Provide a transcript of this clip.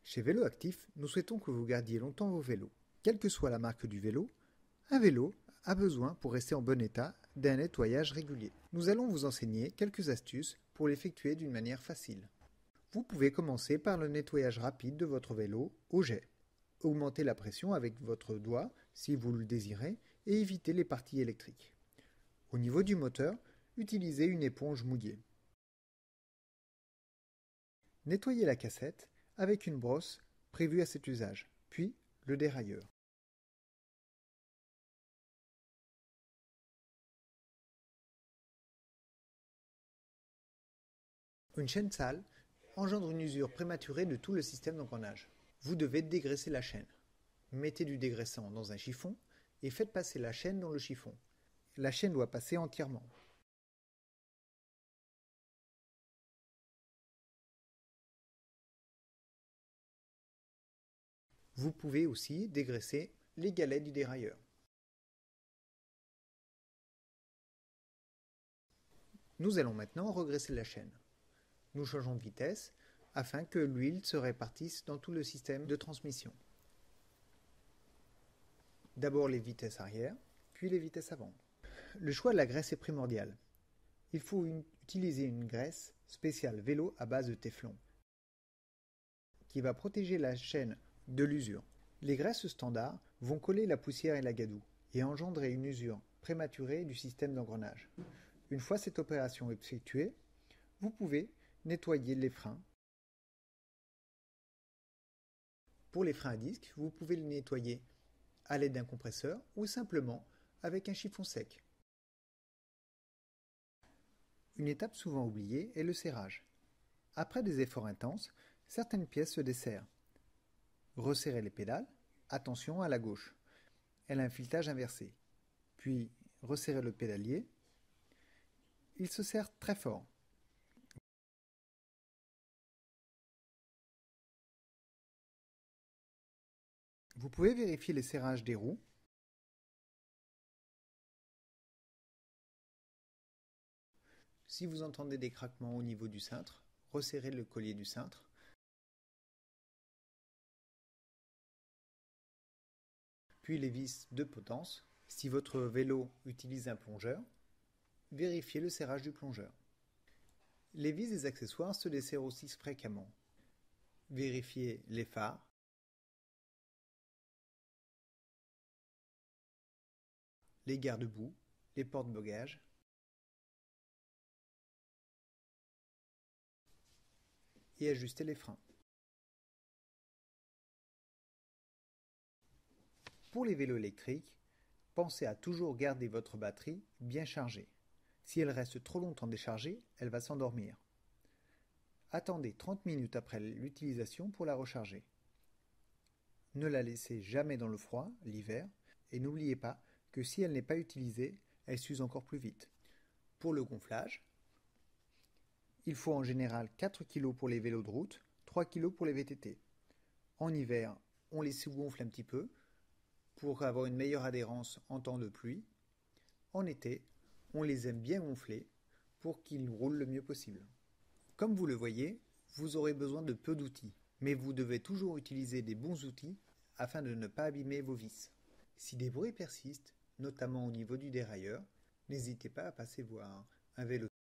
Chez Vélo Actif, nous souhaitons que vous gardiez longtemps vos vélos. Quelle que soit la marque du vélo, un vélo a besoin, pour rester en bon état, d'un nettoyage régulier. Nous allons vous enseigner quelques astuces pour l'effectuer d'une manière facile. Vous pouvez commencer par le nettoyage rapide de votre vélo au jet. Augmentez la pression avec votre doigt si vous le désirez et évitez les parties électriques. Au niveau du moteur, utilisez une éponge mouillée. Nettoyez la cassette avec une brosse prévue à cet usage, puis le dérailleur. Une chaîne sale engendre une usure prématurée de tout le système d'engrenage. Vous devez dégraisser la chaîne. Mettez du dégraissant dans un chiffon et faites passer la chaîne dans le chiffon. La chaîne doit passer entièrement. Vous pouvez aussi dégraisser les galets du dérailleur. Nous allons maintenant regraisser la chaîne. Nous changeons de vitesse afin que l'huile se répartisse dans tout le système de transmission. D'abord les vitesses arrière, puis les vitesses avant. Le choix de la graisse est primordial. Il faut utiliser une graisse spéciale vélo à base de téflon qui va protéger la chaîne de l'usure. Les graisses standards vont coller la poussière et la gadoue et engendrer une usure prématurée du système d'engrenage. Une fois cette opération effectuée, vous pouvez nettoyer les freins. Pour les freins à disque, vous pouvez les nettoyer à l'aide d'un compresseur ou simplement avec un chiffon sec. Une étape souvent oubliée est le serrage. Après des efforts intenses, certaines pièces se desserrent. Resserrez les pédales, attention à la gauche. Elle a un filetage inversé. Puis resserrez le pédalier. Il se serre très fort. Vous pouvez vérifier les serrages des roues. Si vous entendez des craquements au niveau du cintre, resserrez le collier du cintre. Puis les vis de potence. Si votre vélo utilise un plongeur, vérifiez le serrage du plongeur. Les vis des accessoires se desserrent aussi fréquemment. Vérifiez les phares, les garde-boue, les porte-bagages et ajustez les freins. Pour les vélos électriques, pensez à toujours garder votre batterie bien chargée. Si elle reste trop longtemps déchargée, elle va s'endormir. Attendez 30 minutes après l'utilisation pour la recharger. Ne la laissez jamais dans le froid, l'hiver, et n'oubliez pas que si elle n'est pas utilisée, elle s'use encore plus vite. Pour le gonflage, il faut en général 4 kg pour les vélos de route, 3 kg pour les VTT. En hiver, on les sous-gonfle un petit peu pour avoir une meilleure adhérence en temps de pluie. En été, on les aime bien gonflés pour qu'ils roulent le mieux possible. Comme vous le voyez, vous aurez besoin de peu d'outils, mais vous devez toujours utiliser des bons outils afin de ne pas abîmer vos vis. Si des bruits persistent, notamment au niveau du dérailleur, n'hésitez pas à passer voir un vélo